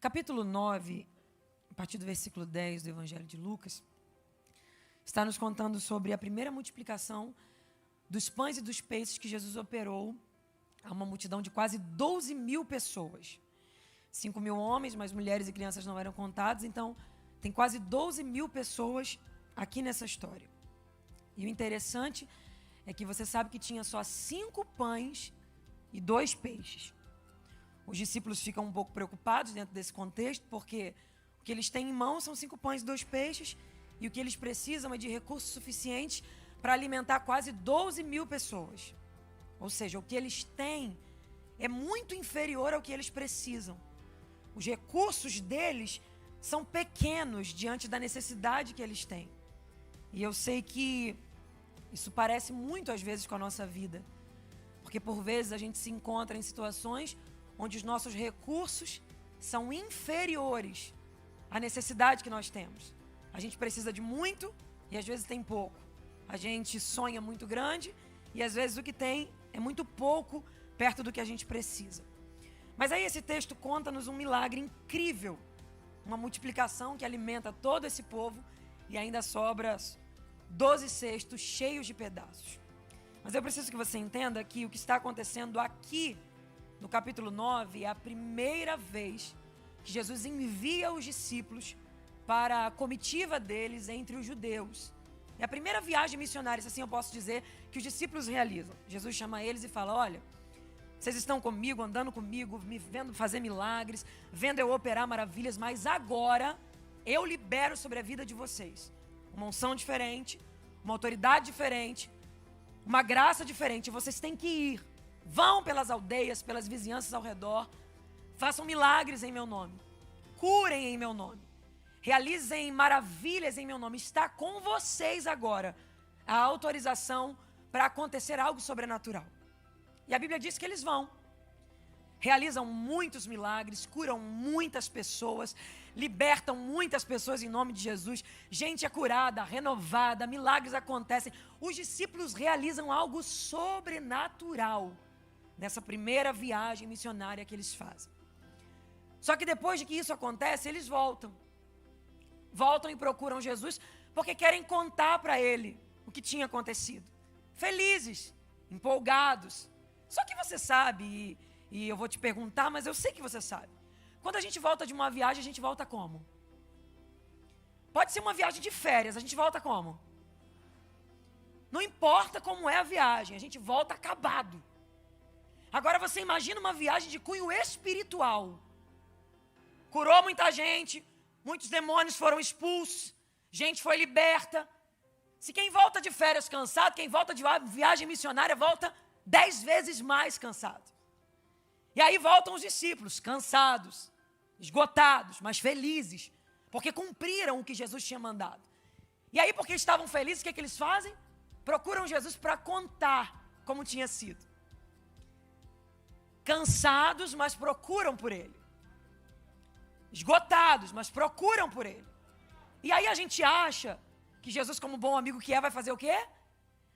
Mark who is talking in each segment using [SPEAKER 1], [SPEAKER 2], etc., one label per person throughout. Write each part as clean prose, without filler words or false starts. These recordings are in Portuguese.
[SPEAKER 1] Capítulo 9, a partir do versículo 10 do Evangelho de Lucas, está nos contando sobre a primeira multiplicação dos pães e dos peixes que Jesus operou a uma multidão de quase 12 mil pessoas. 5 mil homens, mas mulheres e crianças não eram contados, então tem quase 12 mil pessoas aqui nessa história. E o interessante é que você sabe que tinha só 5 pães e 2 peixes. Os discípulos ficam um pouco preocupados dentro desse contexto, porque o que eles têm em mão são 5 pães e 2 peixes, e o que eles precisam é de recursos suficientes para alimentar quase 12 mil pessoas. Ou seja, o que eles têm é muito inferior ao que eles precisam. Os recursos deles são pequenos diante da necessidade que eles têm. E eu sei que isso parece muito às vezes com a nossa vida, porque por vezes a gente se encontra em situações onde os nossos recursos são inferiores à necessidade que nós temos. A gente precisa de muito e às vezes tem pouco. A gente sonha muito grande e às vezes o que tem é muito pouco perto do que a gente precisa. Mas aí esse texto conta-nos um milagre incrível, uma multiplicação que alimenta todo esse povo e ainda sobra 12 cestos cheios de pedaços. Mas eu preciso que você entenda que o que está acontecendo aqui no capítulo 9 é a primeira vez que Jesus envia os discípulos para a comitiva deles entre os judeus. É a primeira viagem missionária, se assim eu posso dizer, que os discípulos realizam. Jesus chama eles e fala: olha, vocês estão comigo, andando comigo, me vendo fazer milagres, vendo eu operar maravilhas, mas agora eu libero sobre a vida de vocês uma unção diferente, uma autoridade diferente, uma graça diferente. Vocês têm que ir. Vão pelas aldeias, pelas vizinhanças ao redor, façam milagres em meu nome, curem em meu nome, realizem maravilhas em meu nome. Está com vocês agora a autorização para acontecer algo sobrenatural. E a Bíblia diz que eles vão, realizam muitos milagres, curam muitas pessoas, libertam muitas pessoas em nome de Jesus. Gente é curada, renovada, milagres acontecem. Os discípulos realizam algo sobrenatural nessa primeira viagem missionária que eles fazem. Só que depois de que isso acontece, eles voltam e procuram Jesus, porque querem contar para ele o que tinha acontecido. Felizes, empolgados. Só que você sabe, e eu vou te perguntar, mas eu sei que você sabe. Quando a gente volta de uma viagem, a gente volta como? Pode ser uma viagem de férias, a gente volta como? Não importa como é a viagem, a gente volta acabado. Agora você imagina uma viagem de cunho espiritual. Curou muita gente, muitos demônios foram expulsos, gente foi liberta. Se quem volta de férias cansado, quem volta de viagem missionária volta 10 vezes mais cansado. E aí voltam os discípulos, cansados, esgotados, mas felizes, porque cumpriram o que Jesus tinha mandado. E aí, porque estavam felizes, o que eles fazem? Procuram Jesus para contar como tinha sido. Cansados, mas procuram por ele. Esgotados, mas procuram por ele. E aí a gente acha que Jesus, como bom amigo que é, vai fazer o quê?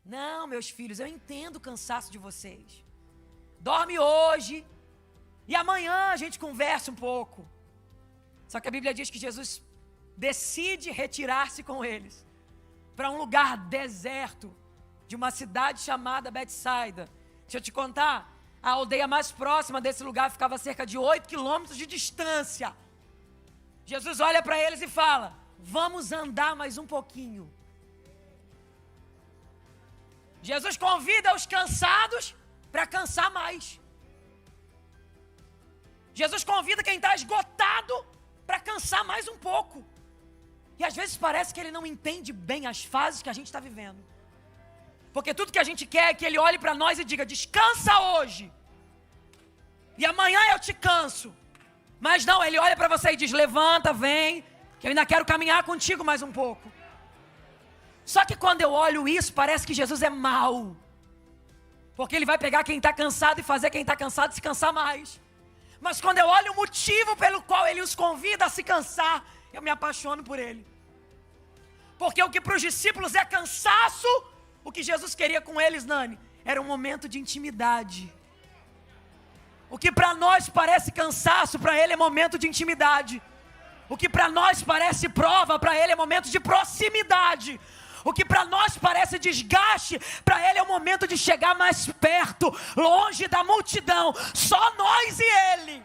[SPEAKER 1] Não, meus filhos, eu entendo o cansaço de vocês. Dorme hoje e amanhã a gente conversa um pouco. Só que a Bíblia diz que Jesus decide retirar-se com eles para um lugar deserto de uma cidade chamada Betsaida. Deixa eu te contar, a aldeia mais próxima desse lugar ficava a cerca de 8 quilômetros de distância. Jesus olha para eles e fala: vamos andar mais um pouquinho. Jesus convida os cansados para cansar mais. Jesus convida quem está esgotado para cansar mais um pouco. E às vezes parece que ele não entende bem as fases que a gente está vivendo. Porque tudo que a gente quer é que ele olhe para nós e diga: descansa hoje, e amanhã eu te canso. Mas não, ele olha para você e diz: levanta, vem, que eu ainda quero caminhar contigo mais um pouco. Só que quando eu olho isso, parece que Jesus é mau. Porque ele vai pegar quem está cansado e fazer quem está cansado se cansar mais. Mas quando eu olho o motivo pelo qual ele os convida a se cansar, eu me apaixono por ele. Porque o que para os discípulos é cansaço, o que Jesus queria com eles, Nani, era um momento de intimidade. O que para nós parece cansaço, para Ele é momento de intimidade. O que para nós parece prova, para Ele é momento de proximidade. O que para nós parece desgaste, para Ele é o momento de chegar mais perto, longe da multidão, só nós e Ele.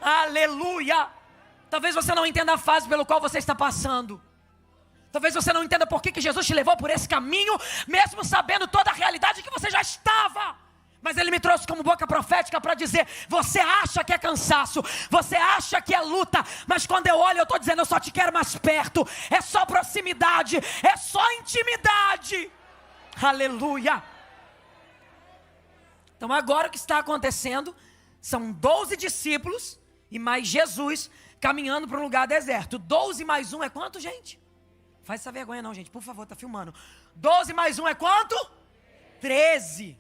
[SPEAKER 1] Aleluia! Talvez você não entenda a fase pelo qual você está passando. Talvez você não entenda por que Jesus te levou por esse caminho, mesmo sabendo toda a realidade que você já estava. Mas Ele me trouxe como boca profética para dizer: você acha que é cansaço, você acha que é luta, mas quando eu olho eu estou dizendo: eu só te quero mais perto. É só proximidade, é só intimidade. Aleluia. Então agora o que está acontecendo são 12 discípulos e mais Jesus caminhando para um lugar deserto. 12 mais 1 é quanto, gente? Faz essa vergonha não, gente, por favor, está filmando. 12 mais 1 é quanto? 13.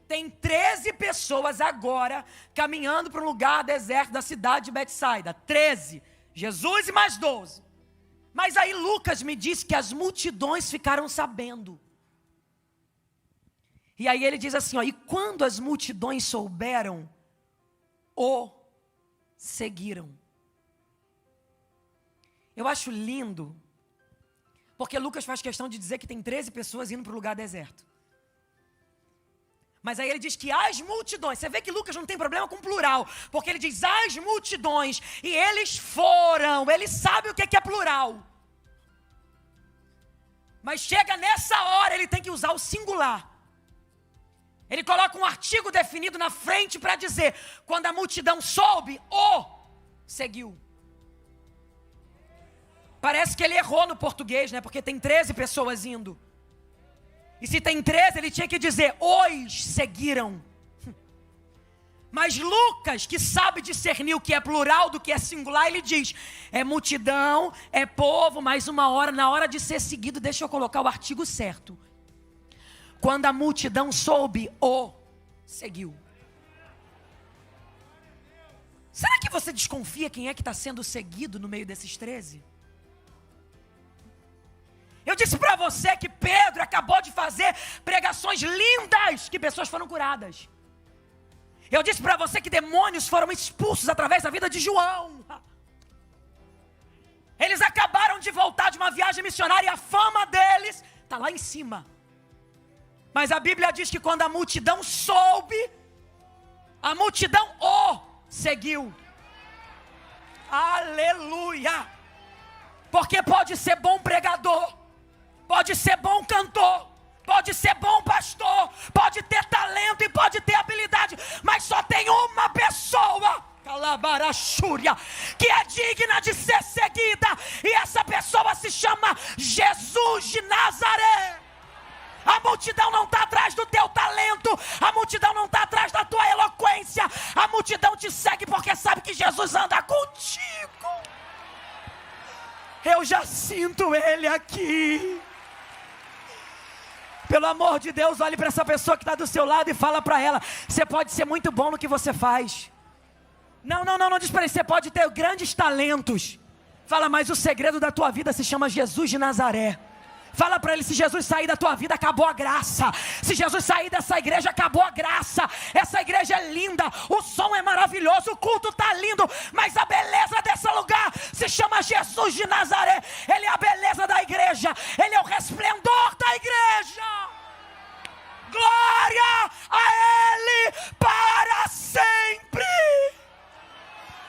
[SPEAKER 1] Tem 13 pessoas agora caminhando para um lugar deserto da cidade de Betsaida. 13. Jesus e mais 12. Mas aí Lucas me disse que as multidões ficaram sabendo. E aí ele diz assim, ó: e quando as multidões souberam, o seguiram. Eu acho lindo, porque Lucas faz questão de dizer que tem 13 pessoas indo para o lugar deserto. Mas aí ele diz que as multidões, você vê que Lucas não tem problema com plural, porque ele diz as multidões, e eles foram, ele sabe o que é plural. Mas chega nessa hora, ele tem que usar o singular. Ele coloca um artigo definido na frente para dizer: quando a multidão soube, o seguiu. Parece que ele errou no português, né? Porque tem 13 pessoas indo. E se tem 13, ele tinha que dizer: os seguiram. Mas Lucas, que sabe discernir o que é plural do que é singular, ele diz: é multidão, é povo, mas uma hora, na hora de ser seguido, deixa eu colocar o artigo certo. Quando a multidão soube, o seguiu. Será que você desconfia quem é que está sendo seguido no meio desses 13? Eu disse para você que Pedro acabou de fazer pregações lindas, que pessoas foram curadas. Eu disse para você que demônios foram expulsos através da vida de João. Eles acabaram de voltar de uma viagem missionária e a fama deles está lá em cima. Mas a Bíblia diz que quando a multidão soube, a multidão o seguiu. Aleluia! Porque pode ser bom pregador, pode ser bom cantor, pode ser bom pastor, pode ter talento e pode ter habilidade, mas só tem uma pessoa, Calabarachúria, que é digna de ser seguida, e essa pessoa se chama Jesus de Nazaré. A multidão não está atrás do teu talento, a multidão não está atrás da tua eloquência, a multidão te segue porque sabe que Jesus anda contigo. Eu já sinto Ele aqui. Pelo amor de Deus, olhe para essa pessoa que está do seu lado e fala para ela: você pode ser muito bom no que você faz. Não diz para ele: você pode ter grandes talentos. Fala: mas o segredo da tua vida se chama Jesus de Nazaré. Fala para ele: se Jesus sair da tua vida, acabou a graça. Se Jesus sair dessa igreja, acabou a graça. Essa igreja é linda, o som é maravilhoso, o culto está lindo, mas a beleza desse lugar se chama Jesus de Nazaré.